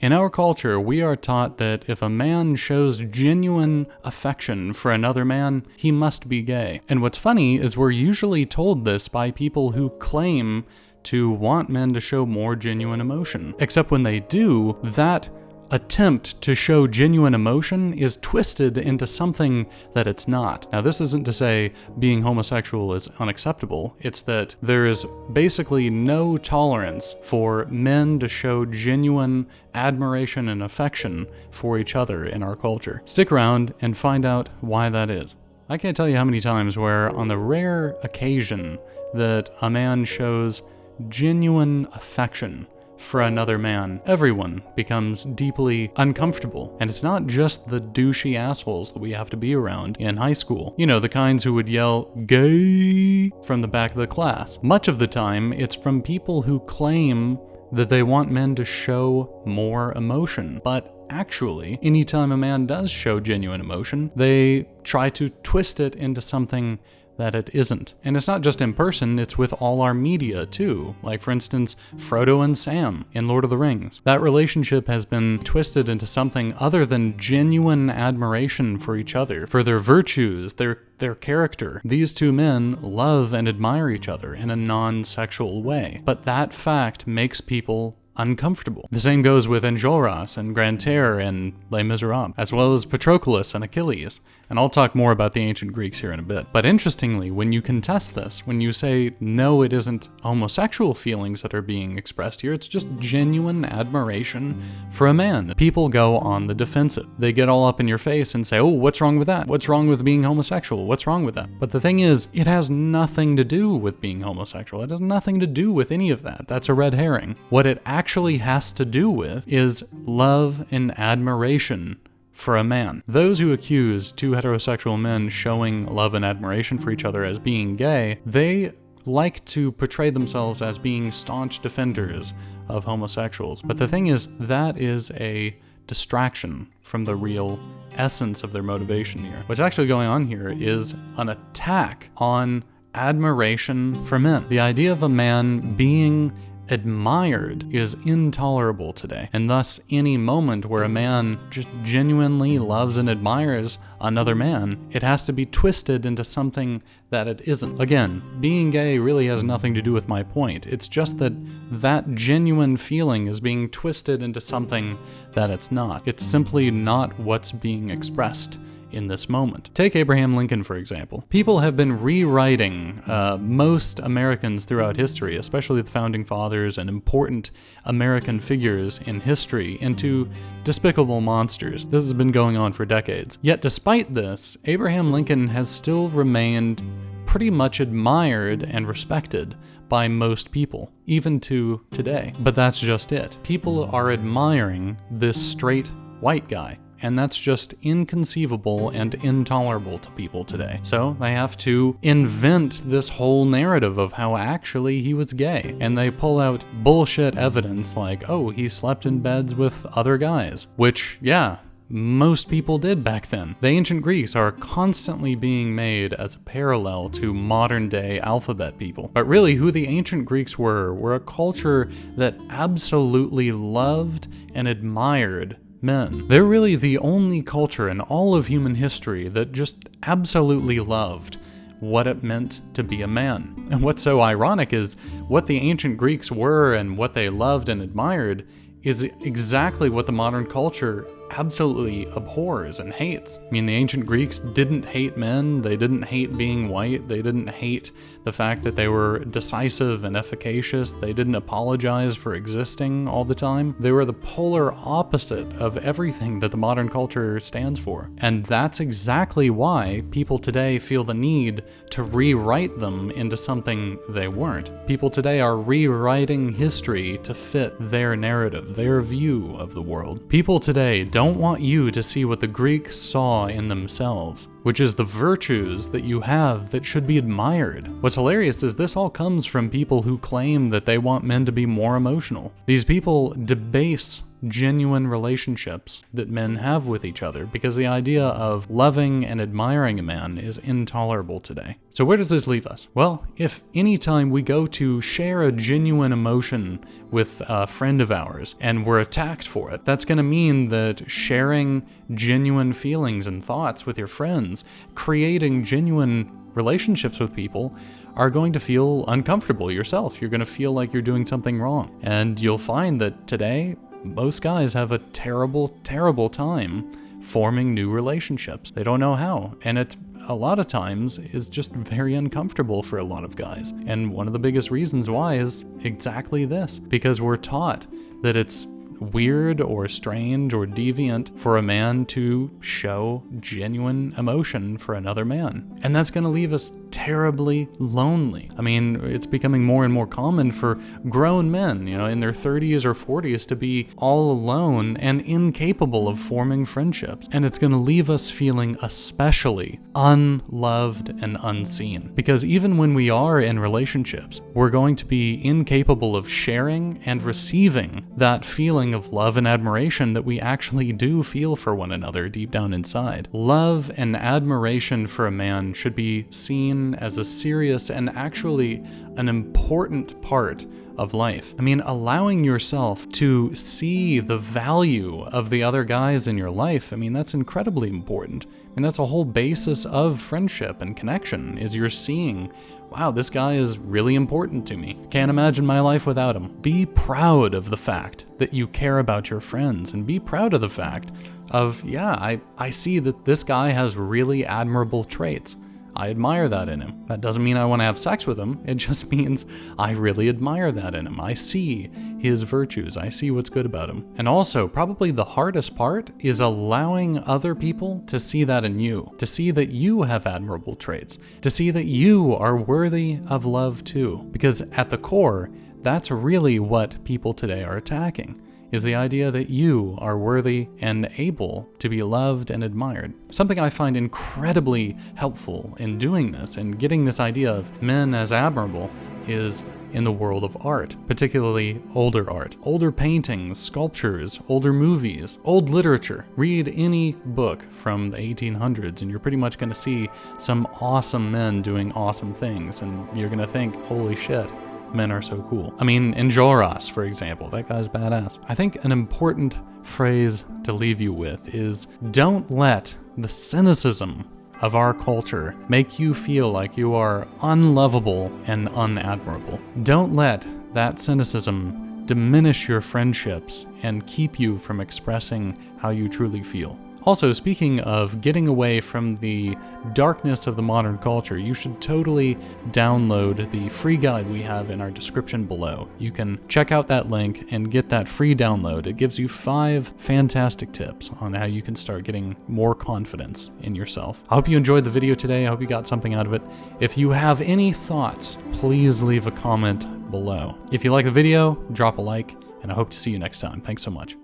In our culture, we are taught that if a man shows genuine affection for another man, he must be gay. And what's funny is we're usually told this by people who claim to want men to show more genuine emotion. Except when they do, that attempt to show genuine emotion is twisted into something that it's not. Now, this isn't to say being homosexual is unacceptable. It's that there is basically no tolerance for men to show genuine admiration and affection for each other in our culture. Stick around and find out why that is. I can't tell you how many times where on the rare occasion that a man shows genuine affection for another man, everyone becomes deeply uncomfortable. And it's not just the douchey assholes that we have to be around in high school. You know, the kinds who would yell, "gay," from the back of the class. Much of the time, it's from people who claim that they want men to show more emotion. But actually, anytime a man does show genuine emotion, they try to twist it into something that it isn't. And it's not just in person, it's with all our media too. Like for instance, Frodo and Sam in Lord of the Rings. That relationship has been twisted into something other than genuine admiration for each other, for their virtues, their character. These two men love and admire each other in a non-sexual way. But that fact makes people uncomfortable. The same goes with Enjolras and Grantaire and Les Miserables, as well as Patroclus and Achilles. And I'll talk more about the ancient Greeks here in a bit. But interestingly, when you contest this, when you say, no, it isn't homosexual feelings that are being expressed here, it's just genuine admiration for a man, people go on the defensive. They get all up in your face and say, oh, what's wrong with that? What's wrong with being homosexual? What's wrong with that? But the thing is, it has nothing to do with being homosexual. It has nothing to do with any of that. That's a red herring. What it actually has to do with is love and admiration for a man. Those who accuse two heterosexual men showing love and admiration for each other as being gay, they like to portray themselves as being staunch defenders of homosexuals. But the thing is, that is a distraction from the real essence of their motivation here. What's actually going on here is an attack on admiration for men. The idea of a man being admired is intolerable today, and thus any moment where a man just genuinely loves and admires another man, it has to be twisted into something that it isn't. Again, being gay really has nothing to do with my point. It's just that that genuine feeling is being twisted into something that it's not. It's simply not what's being expressed in this moment. Take Abraham Lincoln, for example. People have been rewriting most Americans throughout history, especially the founding fathers and important American figures in history, into despicable monsters. This has been going on for decades. Yet despite this, Abraham Lincoln has still remained pretty much admired and respected by most people, even to today. But that's just it. People are admiring this straight white guy. And that's just inconceivable and intolerable to people today. So they have to invent this whole narrative of how actually he was gay. And they pull out bullshit evidence like, oh, he slept in beds with other guys. Which, yeah, most people did back then. The ancient Greeks are constantly being made as a parallel to modern day alphabet people. But really, who the ancient Greeks were a culture that absolutely loved and admired men. They're really the only culture in all of human history that just absolutely loved what it meant to be a man. And what's so ironic is what the ancient Greeks were and what they loved and admired is exactly what the modern culture absolutely abhors and hates. I mean, the ancient Greeks didn't hate men, they didn't hate being white, they didn't hate the fact that they were decisive and efficacious, they didn't apologize for existing all the time. They were the polar opposite of everything that the modern culture stands for. And that's exactly why people today feel the need to rewrite them into something they weren't. People today are rewriting history to fit their narrative, their view of the world. People today don't want you to see what the Greeks saw in themselves, which is the virtues that you have that should be admired. What's hilarious is this all comes from people who claim that they want men to be more emotional. These people debase genuine relationships that men have with each other, because the idea of loving and admiring a man is intolerable today. So where does this leave us? Well, if anytime we go to share a genuine emotion with a friend of ours and we're attacked for it, that's going to mean that sharing genuine feelings and thoughts with your friends, creating genuine relationships with people, are going to feel uncomfortable yourself. You're going to feel like you're doing something wrong. And you'll find that today, most guys have a terrible, terrible time forming new relationships. They don't know how. And it, a lot of times, is just very uncomfortable for a lot of guys. And one of the biggest reasons why is exactly this. Because we're taught that it's weird or strange or deviant for a man to show genuine emotion for another man. And that's going to leave us terribly lonely. I mean, it's becoming more and more common for grown men, in their 30s or 40s to be all alone and incapable of forming friendships. And it's going to leave us feeling especially unloved and unseen. Because even when we are in relationships, we're going to be incapable of sharing and receiving that feeling of love and admiration that we actually do feel for one another deep down inside. Love and admiration for a man should be seen as a serious and actually an important part of life. I mean, allowing yourself to see the value of the other guys in your life, that's incredibly important. That's a whole basis of friendship and connection, is you're seeing, wow, this guy is really important to me. Can't imagine my life without him. Be proud of the fact that you care about your friends, and be proud of the fact of, I see that this guy has really admirable traits. I admire that in him. That doesn't mean I want to have sex with him. It just means I really admire that in him. I see his virtues. I see what's good about him. And also, probably the hardest part is allowing other people to see that in you, to see that you have admirable traits, to see that you are worthy of love too. Because at the core, that's really what people today are attacking, is the idea that you are worthy and able to be loved and admired. Something I find incredibly helpful in doing this and getting this idea of men as admirable is in the world of art, particularly older art. Older paintings, sculptures, older movies, old literature. Read any book from the 1800s and you're pretty much going to see some awesome men doing awesome things, and you're going to think, holy shit, men are so cool. Enjolras, for example, that guy's badass. I think an important phrase to leave you with is, don't let the cynicism of our culture make you feel like you are unlovable and unadmirable. Don't let that cynicism diminish your friendships and keep you from expressing how you truly feel. Also, speaking of getting away from the darkness of the modern culture, you should totally download the free guide we have in our description below. You can check out that link and get that free download. It gives you 5 fantastic tips on how you can start getting more confidence in yourself. I hope you enjoyed the video today. I hope you got something out of it. If you have any thoughts, please leave a comment below. If you like the video, drop a like, and I hope to see you next time. Thanks so much.